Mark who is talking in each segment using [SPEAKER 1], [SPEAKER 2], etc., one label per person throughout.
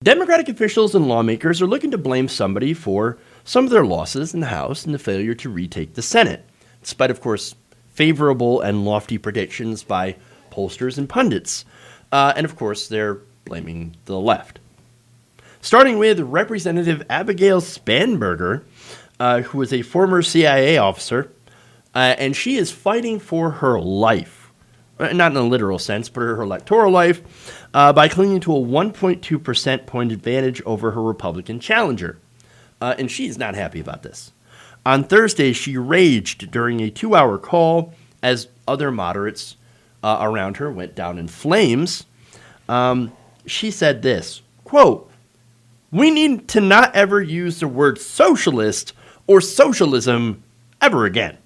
[SPEAKER 1] Democratic officials and lawmakers are looking to blame somebody for some of their losses in the House and the failure to retake the Senate, despite, of course, favorable and lofty predictions by pollsters and pundits. And, of course, they're blaming the left. Starting with Representative Abigail Spanberger, who was a former CIA officer, and she is fighting for her life. Not in a literal sense, but her electoral life, by clinging to a 1.2% point advantage over her Republican challenger. And she's not happy about this. On Thursday, she raged during a 2-hour call as other moderates around her went down in flames. She said this, quote, "We need to not ever use the word socialist or socialism ever again,"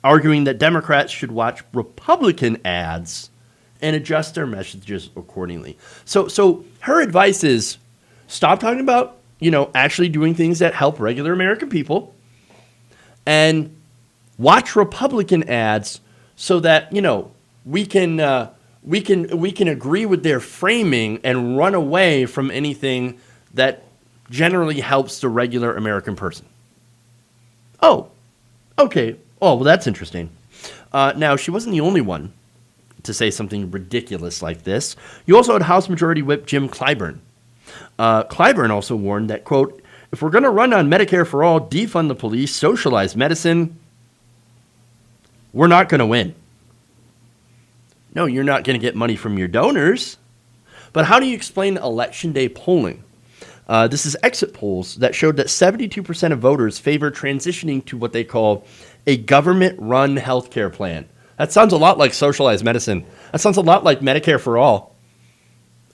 [SPEAKER 1] arguing that Democrats should watch Republican ads and adjust their messages accordingly. So her advice is stop talking about, actually doing things that help regular American people and watch Republican ads so that, we can agree with their framing and run away from anything that generally helps the regular American person. Oh, okay. Oh, well, that's interesting. Now, she wasn't the only one to say something ridiculous like this. You also had House Majority Whip Jim Clyburn. Clyburn also warned that, quote, "If we're going to run on Medicare for all, defund the police, socialize medicine, we're not going to win." No, you're not going to get money from your donors. But how do you explain Election Day polling? This is exit polls that showed that 72% of voters favor transitioning to what they call a government-run healthcare plan. That sounds a lot like socialized medicine. That sounds a lot like Medicare for all.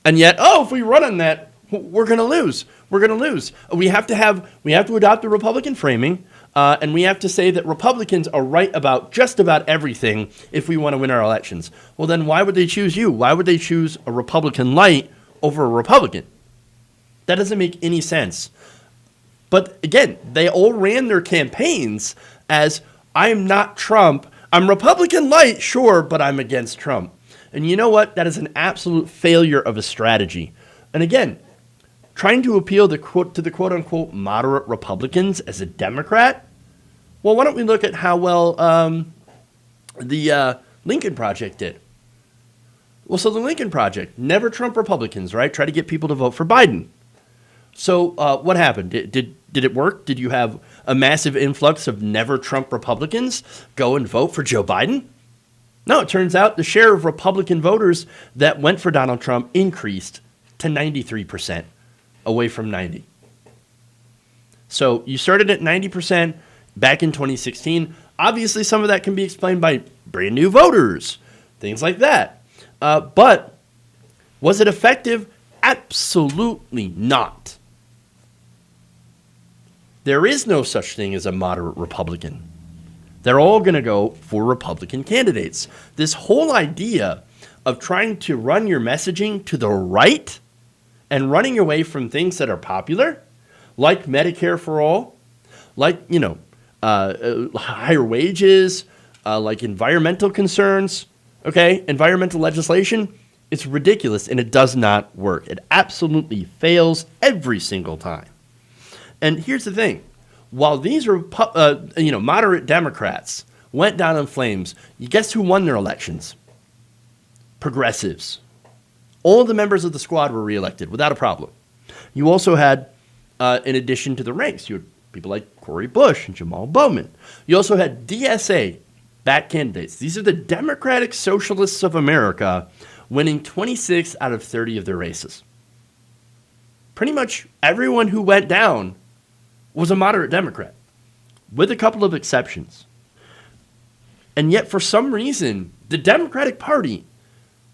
[SPEAKER 1] And yet, if we run on that, we're going to lose. We're going to lose. We have to adopt the Republican framing, and we have to say that Republicans are right about just about everything if we want to win our elections. Well, then why would they choose you? Why would they choose a Republican light over a Republican? That doesn't make any sense. But again, they all ran their campaigns as, I'm not Trump. I'm Republican light, sure, but I'm against Trump. And you know what? That is an absolute failure of a strategy. And again, trying to appeal to the quote-unquote moderate Republicans as a Democrat? Well, why don't we look at how well the Lincoln Project did? Well, so the Lincoln Project, never Trump Republicans, right? Try to get people to vote for Biden. So what happened? Did it work? Did you have a massive influx of never Trump Republicans go and vote for Joe Biden? No, it turns out the share of Republican voters that went for Donald Trump increased to 93%, away from 90. So you started at 90% back in 2016. Obviously, some of that can be explained by brand new voters, things like that. But was it effective? Absolutely not. There is no such thing as a moderate Republican. They're all going to go for Republican candidates. This whole idea of trying to run your messaging to the right and running away from things that are popular, like Medicare for all, like, higher wages, like environmental concerns, environmental legislation, it's ridiculous and it does not work. It absolutely fails every single time. And here's the thing. While these moderate Democrats went down in flames, you guess who won their elections? Progressives. All of the members of the squad were reelected without a problem. You also had, in addition to the ranks, you had people like Cori Bush and Jamal Bowman. You also had DSA-backed candidates. These are the Democratic Socialists of America winning 26 out of 30 of their races. Pretty much everyone who went down was a moderate Democrat, with a couple of exceptions. And yet, for some reason, the Democratic Party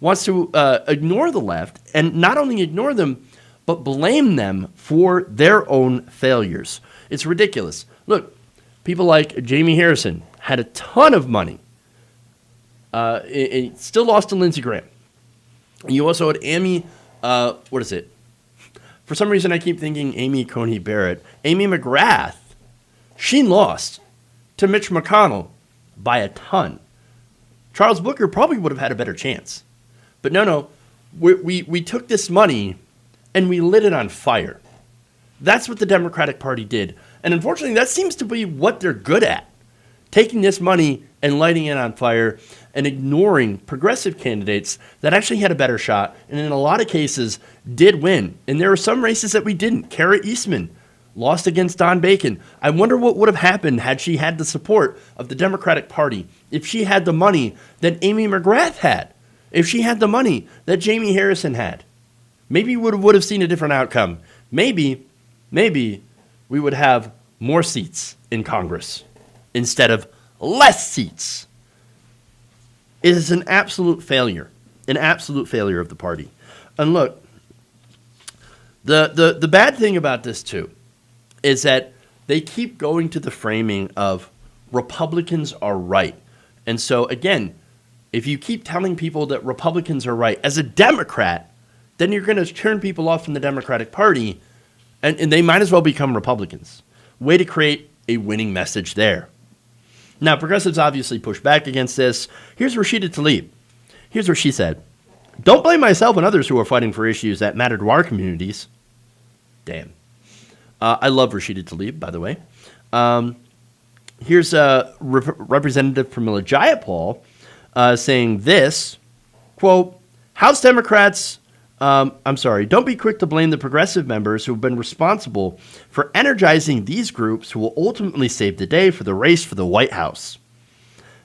[SPEAKER 1] wants to ignore the left, and not only ignore them, but blame them for their own failures. It's ridiculous. Look, people like Jamie Harrison had a ton of money. It still lost to Lindsey Graham. You also had Amy, for some reason I keep thinking Amy Coney Barrett. Amy McGrath, she lost to Mitch McConnell by a ton. Charles Booker probably would have had a better chance. But no, we took this money and we lit it on fire. That's what the Democratic Party did. And unfortunately, that seems to be what they're good at. Taking this money and lighting it on fire and ignoring progressive candidates that actually had a better shot and in a lot of cases did win. And there were some races that we didn't. Kara Eastman lost against Don Bacon. I wonder what would have happened had she had the support of the Democratic Party, if she had the money that Amy McGrath had, if she had the money that Jamie Harrison had. Maybe we would have seen a different outcome. Maybe we would have more seats in Congress instead of less seats. It is an absolute failure of the party. And look, the bad thing about this too is that they keep going to the framing of Republicans are right. And so again, if you keep telling people that Republicans are right as a Democrat, then you're going to turn people off from the Democratic Party, and they might as well become Republicans. Way to create a winning message there. Now, progressives obviously push back against this. Here's Rashida Tlaib. Here's what she said. Don't blame myself and others who are fighting for issues that matter to our communities. Damn. I love Rashida Tlaib, by the way. Here's Representative Pramila Jayapal saying this, quote, House Democrats, don't be quick to blame the progressive members who have been responsible for energizing these groups who will ultimately save the day for the race for the White House.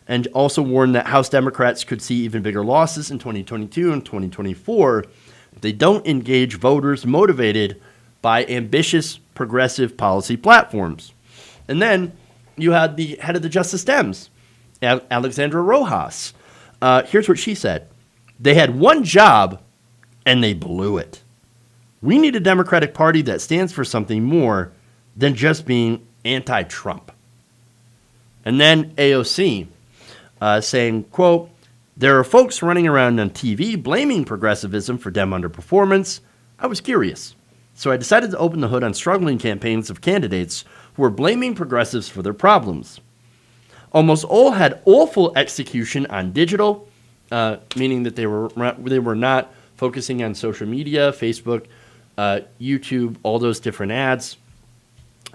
[SPEAKER 1] And also warned that House Democrats could see even bigger losses in 2022 and 2024 if they don't engage voters motivated by ambitious progressive policy platforms. And then you had the head of the Justice Dems, Alexandra Rojas. Here's what she said. They had one job and they blew it. We need a Democratic Party that stands for something more than just being anti-Trump. And then AOC saying, quote, there are folks running around on TV blaming progressivism for Dem underperformance. I was curious. So I decided to open the hood on struggling campaigns of candidates who were blaming progressives for their problems. Almost all had awful execution on digital, meaning that they were not focusing on social media, Facebook, YouTube, all those different ads.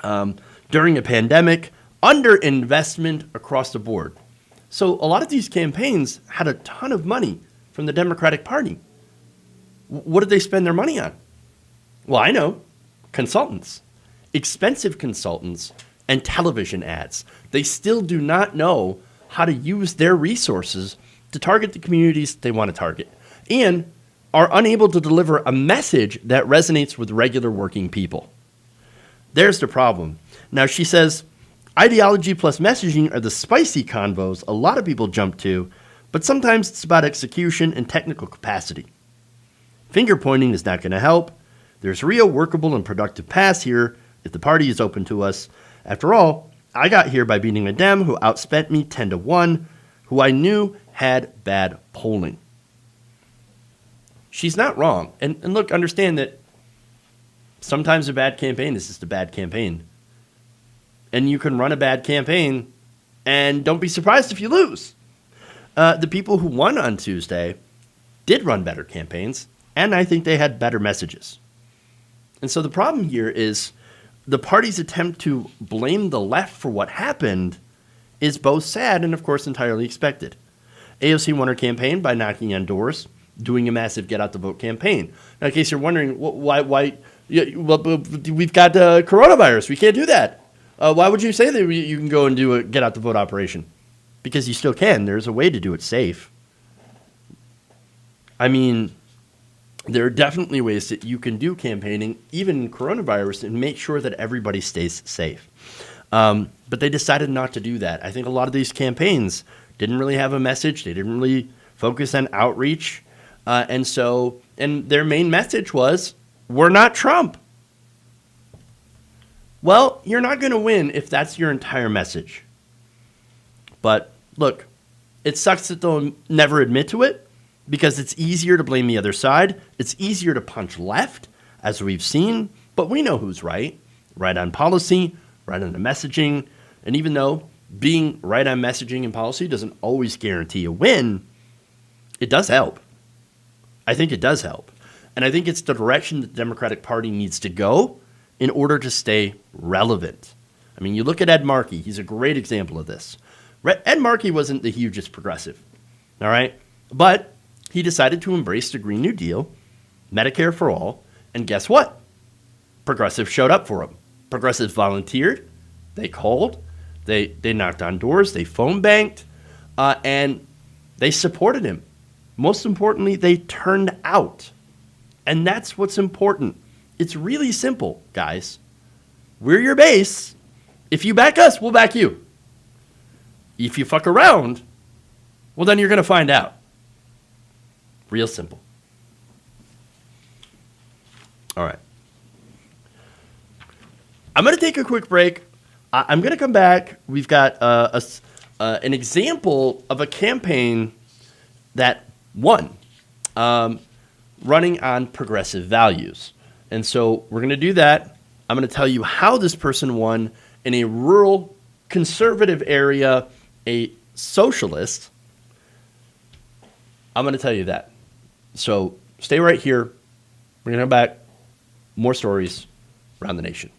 [SPEAKER 1] During a pandemic, underinvestment across the board. So a lot of these campaigns had a ton of money from the Democratic Party. What did they spend their money on? Well, I know. Consultants. Expensive consultants and television ads. They still do not know how to use their resources to target the communities they want to target, and are unable to deliver a message that resonates with regular working people. There's the problem. Now, she says, ideology plus messaging are the spicy convos a lot of people jump to, but sometimes it's about execution and technical capacity. Finger pointing is not going to help. There's real workable and productive paths here if the party is open to us. After all, I got here by beating a Dem who outspent me 10-1, who I knew had bad polling. She's not wrong. And look, understand that sometimes a bad campaign is just a bad campaign. And you can run a bad campaign and don't be surprised if you lose. The people who won on Tuesday did run better campaigns, and I think they had better messages. And so the problem here is the party's attempt to blame the left for what happened is both sad and, of course, entirely expected. AOC won her campaign by knocking on doors, doing a massive get-out-the-vote campaign. Now, in case you're wondering, why we've got coronavirus. We can't do that. Why would you say that you can go and do a get-out-the-vote operation? Because you still can. There's a way to do it safe. I mean, there are definitely ways that you can do campaigning, even in coronavirus, and make sure that everybody stays safe. But they decided not to do that. I think a lot of these campaigns didn't really have a message. They didn't really focus on outreach. And their main message was, we're not Trump. Well, you're not going to win if that's your entire message. But look, it sucks that they'll never admit to it, because it's easier to blame the other side. It's easier to punch left, as we've seen, but we know who's right. Right on policy, right on the messaging. And even though being right on messaging and policy doesn't always guarantee a win, it does help. I think it does help. And I think it's the direction that the Democratic Party needs to go in order to stay relevant. I mean, you look at Ed Markey. He's a great example of this. Ed Markey wasn't the hugest progressive, all right? But he decided to embrace the Green New Deal, Medicare for all, and guess what? Progressives showed up for him. Progressives volunteered. They called. They knocked on doors. They phone banked. And they supported him. Most importantly, they turned out. And that's what's important. It's really simple, guys. We're your base. If you back us, we'll back you. If you fuck around, well, then you're going to find out. Real simple. All right. I'm going to take a quick break. I'm going to come back. We've got an example of a campaign that won, running on progressive values. And so we're going to do that. I'm going to tell you how this person won in a rural conservative area, a socialist. I'm going to tell you that. So stay right here. We're going to come back. More stories around the nation.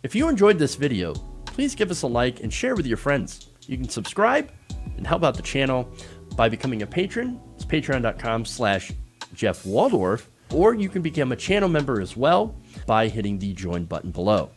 [SPEAKER 1] If you enjoyed this video, please give us a like and share with your friends. You can subscribe and help out the channel by becoming a patron. It's patreon.com/Jeff Waldorf, or you can become a channel member as well by hitting the join button below.